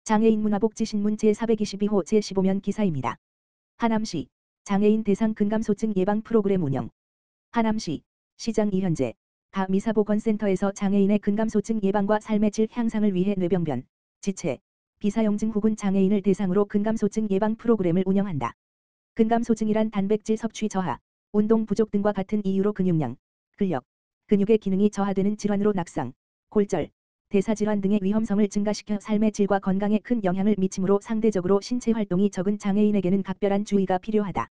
장애인 문화복지신문 제422호 제15면 기사입니다. 하남시 장애인 대상 근감소증 예방 프로그램 운영. 하남시 시장 이현재 가 미사보건센터에서 장애인의 근감소증 예방과 삶의 질 향상을 위해 뇌병변, 지체, 비사용증 혹은 장애인을 대상으로 근감소증 예방 프로그램을 운영한다. 근감소증이란 단백질 섭취 저하, 운동 부족 등과 같은 이유로 근육량, 근력, 근육의 기능이 저하되는 질환으로 낙상, 골절, 대사질환 등의 위험성을 증가시켜 삶의 질과 건강에 큰 영향을 미치므로 상대적으로 신체 활동이 적은 장애인에게는 각별한 주의가 필요하다.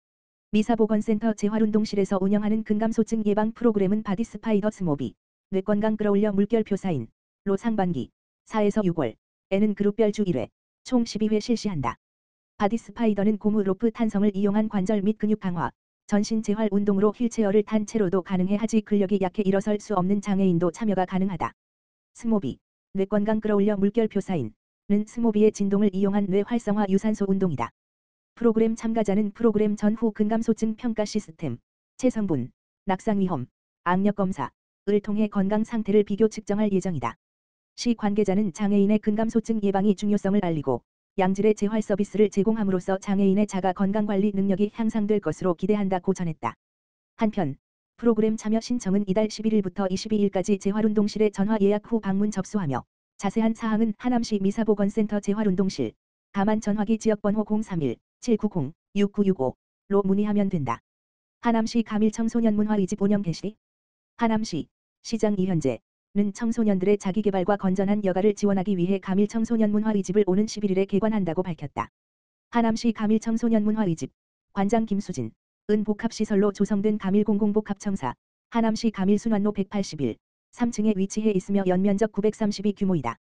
미사보건센터 재활운동실에서 운영하는 근감소증 예방 프로그램은 바디스파이더 스모비, 뇌건강 끌어올려 물결표 사인, 로 상반기 4에서 6월에는 그룹별 주 1회, 총 12회 실시한다. 바디스파이더는 고무 로프 탄성을 이용한 관절 및 근육 강화, 전신 재활 운동으로 휠체어를 탄 채로도 가능해 하지 근력이 약해 일어설 수 없는 장애인도 참여가 가능하다. 스모비, 뇌건강 끌어올려 물결표 사인은 스모비의 진동을 이용한 뇌 활성화 유산소 운동이다. 프로그램 참가자는 프로그램 전후 근감소증 평가 시스템, 체성분, 낙상 위험, 악력 검사를 통해 건강 상태를 비교 측정할 예정이다. 시 관계자는 장애인의 근감소증 예방이 중요성을 알리고 양질의 재활 서비스를 제공함으로써 장애인의 자가 건강관리 능력이 향상될 것으로 기대한다고 전했다. 한편 프로그램 참여 신청은 이달 11일부터 22일까지 재활운동실에 전화 예약 후 방문 접수하며 자세한 사항은 하남시 미사보건센터 재활운동실, 다만 전화기 지역번호 031-790-6965로 문의하면 된다. 하남시 가밀청소년문화의집 운영 개시. 하남시 시장 이현재는 청소년들의 자기개발과 건전한 여가를 지원하기 위해 가밀청소년문화의집을 오는 11일에 개관한다고 밝혔다. 하남시 가밀청소년문화의집 관장 김수진 은 복합시설로 조성된 가밀공공복합청사, 하남시 가밀순환로 181, 3층에 위치해 있으며 연면적 932 규모이다.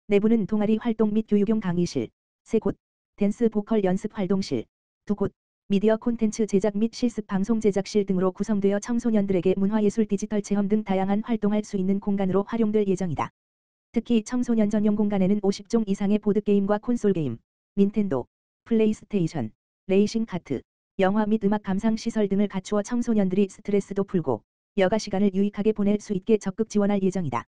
내부는 동아리 활동 및 교육용 강의실 3곳, 댄스 보컬 연습 활동실 2곳, 미디어 콘텐츠 제작 및 실습 방송 제작실 등으로 구성되어 청소년들에게 문화예술 디지털 체험 등 다양한 활동할 수 있는 공간으로 활용될 예정이다. 특히 청소년 전용 공간에는 50종 이상의 보드게임과 콘솔 게임, 닌텐도, 플레이스테이션, 레이싱 카트, 영화 및 음악 감상 시설 등을 갖추어 청소년들이 스트레스도 풀고 여가 시간을 유익하게 보낼 수 있게 적극 지원할 예정이다.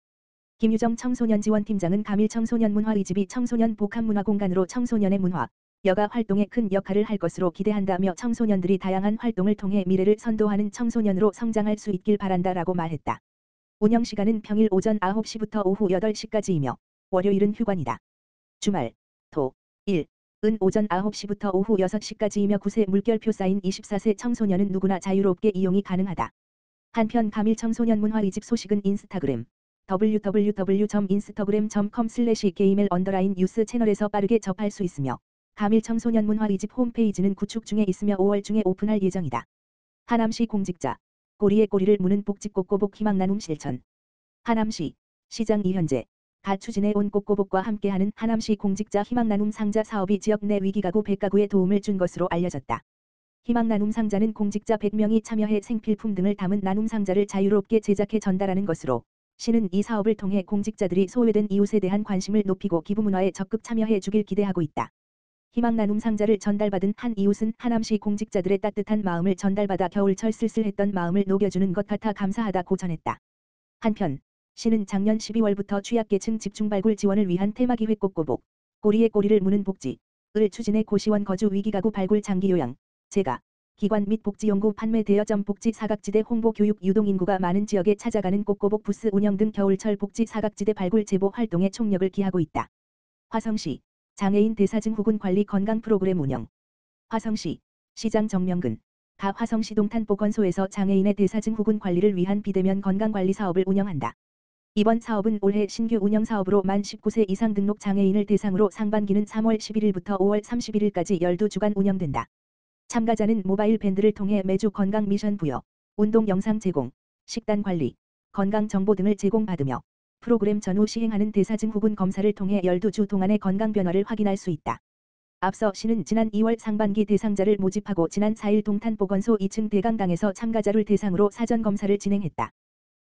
김유정 청소년지원팀장은 가밀청소년문화의집이 청소년 복합문화공간으로 청소년의 문화, 여가 활동에 큰 역할을 할 것으로 기대한다며 청소년들이 다양한 활동을 통해 미래를 선도하는 청소년으로 성장할 수 있길 바란다라고 말했다. 운영시간은 평일 오전 9시부터 오후 8시까지이며 월요일은 휴관이다. 주말, 토, 일, 은 오전 9시부터 오후 6시까지이며 9세 물결표 사인 24세 청소년은 누구나 자유롭게 이용이 가능하다. 한편 가밀청소년문화의집 소식은 인스타그램 www.instagram.com/gmail_news 채널에서 빠르게 접할 수 있으며 가밀청소년문화의집 홈페이지는 구축 중에 있으며 5월 중에 오픈할 예정이다. 하남시 공직자 꼬리에 꼬리를 무는 복지 꼬꼬복 희망나눔 실천. 하남시 시장 이현재 가 추진해 온 꼬꼬복과 함께하는 하남시 공직자 희망나눔 상자 사업이 지역 내 위기가구 100가구에 도움을 준 것으로 알려졌다. 희망나눔 상자는 공직자 100명이 참여해 생필품 등을 담은 나눔 상자를 자유롭게 제작해 전달하는 것으로 시는 이 사업을 통해 공직자들이 소외된 이웃에 대한 관심을 높이고 기부 문화에 적극 참여해 주길 기대하고 있다. 희망나눔 상자를 전달받은 한 이웃은 하남시 공직자들의 따뜻한 마음을 전달받아 겨울철 쓸쓸했던 마음을 녹여주는 것 같아 감사하다고 전했다. 한편 시는 작년 12월부터 취약계층 집중발굴 지원을 위한 테마기획 꼬꼬복, 꼬리에 꼬리를 무는 복지를 추진해 고시원 거주 위기가구 발굴 장기 요양, 재가, 기관 및 복지연구 판매 대여점 복지 사각지대 홍보 교육 유동 인구가 많은 지역에 찾아가는 꼬꼬복 부스 운영 등 겨울철 복지 사각지대 발굴 제보 활동에 총력을 기하고 있다. 화성시 장애인 대사증 후군 관리 건강 프로그램 운영. 화성시 시장 정명근 가 화성시 동탄보건소에서 장애인의 대사증 후군 관리를 위한 비대면 건강관리 사업을 운영한다. 이번 사업은 올해 신규 운영 사업으로 만 19세 이상 등록 장애인을 대상으로 상반기는 3월 11일부터 5월 31일까지 12주간 운영된다. 참가자는 모바일 밴드를 통해 매주 건강 미션 부여, 운동 영상 제공, 식단 관리, 건강 정보 등을 제공받으며 프로그램 전후 시행하는 대사증 후군 검사를 통해 12주 동안의 건강 변화를 확인할 수 있다. 앞서 시는 지난 2월 상반기 대상자를 모집하고 지난 4일 동탄보건소 2층 대강당에서 참가자를 대상으로 사전 검사를 진행했다.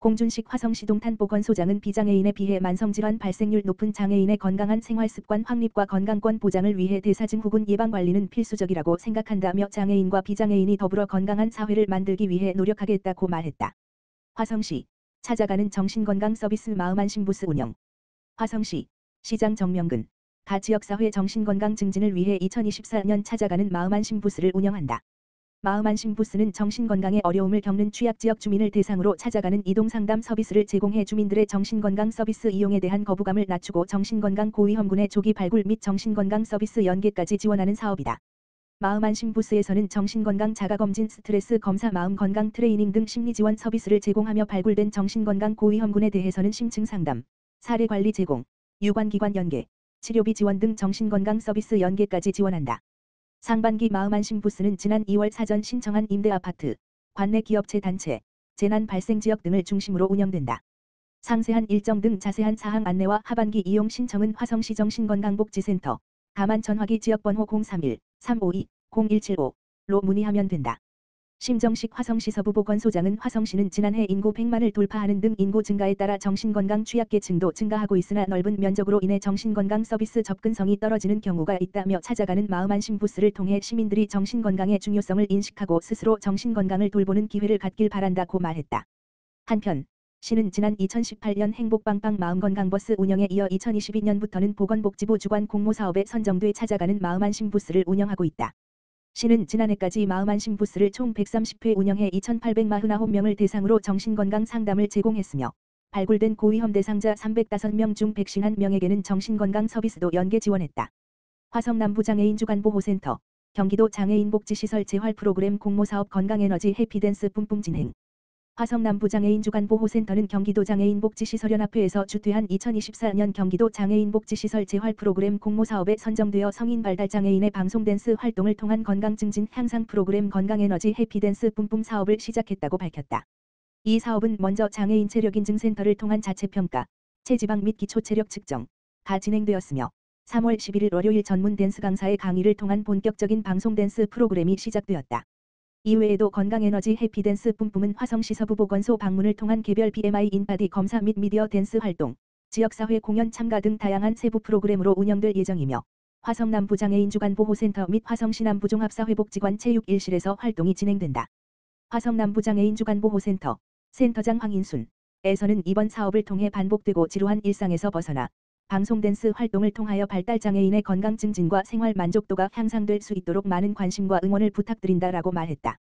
공준식 화성시 동탄보건소장은 비장애인에 비해 만성질환 발생률 높은 장애인의 건강한 생활습관 확립과 건강권 보장을 위해 대사증 후군 예방관리는 필수적이라고 생각한다며 장애인과 비장애인이 더불어 건강한 사회를 만들기 위해 노력하겠다고 말했다. 화성시 찾아가는 정신건강 서비스 마음안심 부스 운영. 화성시 시장 정명근 가 지역사회 정신건강 증진을 위해 2024년 찾아가는 마음안심 부스를 운영한다. 마음안심 부스는 정신건강에 어려움을 겪는 취약지역 주민을 대상으로 찾아가는 이동상담 서비스를 제공해 주민들의 정신건강 서비스 이용에 대한 거부감을 낮추고 정신건강 고위험군의 조기 발굴 및 정신건강 서비스 연계까지 지원하는 사업이다. 마음안심 부스에서는 정신건강 자가검진, 스트레스 검사, 마음건강 트레이닝 등 심리지원 서비스를 제공하며 발굴된 정신건강 고위험군에 대해서는 심층 상담, 사례관리 제공, 유관기관 연계, 치료비 지원 등 정신건강 서비스 연계까지 지원한다. 상반기 마음안심 부스는 지난 2월 사전 신청한 임대아파트, 관내 기업체 단체, 재난 발생 지역 등을 중심으로 운영된다. 상세한 일정 등 자세한 사항 안내와 하반기 이용 신청은 화성시 정신건강복지센터, 다만 전화기 지역번호 031-352-0175로 문의하면 된다. 심정식 화성시 서부보건소장은 화성시는 지난해 인구 100만을 돌파하는 등 인구 증가에 따라 정신건강 취약계층도 증가하고 있으나 넓은 면적으로 인해 정신건강 서비스 접근성이 떨어지는 경우가 있다며 찾아가는 마음안심 부스를 통해 시민들이 정신건강의 중요성을 인식하고 스스로 정신건강을 돌보는 기회를 갖길 바란다고 말했다. 한편 시는 지난 2018년 행복빵빵 마음건강버스 운영에 이어 2022년부터는 보건복지부 주관 공모사업에 선정돼 찾아가는 마음안심 부스를 운영하고 있다. 시는 지난해까지 마음안심 부스를 총 130회 운영해 2,849명을 대상으로 정신건강 상담을 제공했으며 발굴된 고위험 대상자 305명 중 151명에게는 정신건강 서비스도 연계 지원했다. 화성남부장애인 주간보호센터, 경기도 장애인복지시설 재활 프로그램 공모사업 건강에너지 해피댄스 뿜뿜 진행. 화성남부장애인 주간보호센터는 경기도 장애인복지시설연합회에서 주최한 2024년 경기도 장애인복지시설 재활 프로그램 공모사업에 선정되어 성인 발달장애인의 방송댄스 활동을 통한 건강증진 향상 프로그램 건강에너지 해피댄스 뿜뿜 사업을 시작했다고 밝혔다. 이 사업은 먼저 장애인 체력인증센터를 통한 자체평가, 체지방 및 기초체력 측정가 진행되었으며 3월 11일 월요일 전문 댄스 강사의 강의를 통한 본격적인 방송댄스 프로그램이 시작되었다. 이외에도 건강에너지 해피댄스 뿜뿜은 화성시 서부보건소 방문을 통한 개별 BMI 인바디 검사 및 미디어 댄스 활동, 지역사회 공연 참가 등 다양한 세부 프로그램으로 운영될 예정이며 화성남부장애인 주간보호센터 및 화성시 남부종합사회복지관 체육1실에서 활동이 진행된다. 화성남부장애인 주간보호센터, 센터장 황인순에서는 이번 사업을 통해 반복되고 지루한 일상에서 벗어나 방송댄스 활동을 통하여 발달장애인의 건강 증진과 생활 만족도가 향상될 수 있도록 많은 관심과 응원을 부탁드린다라고 말했다.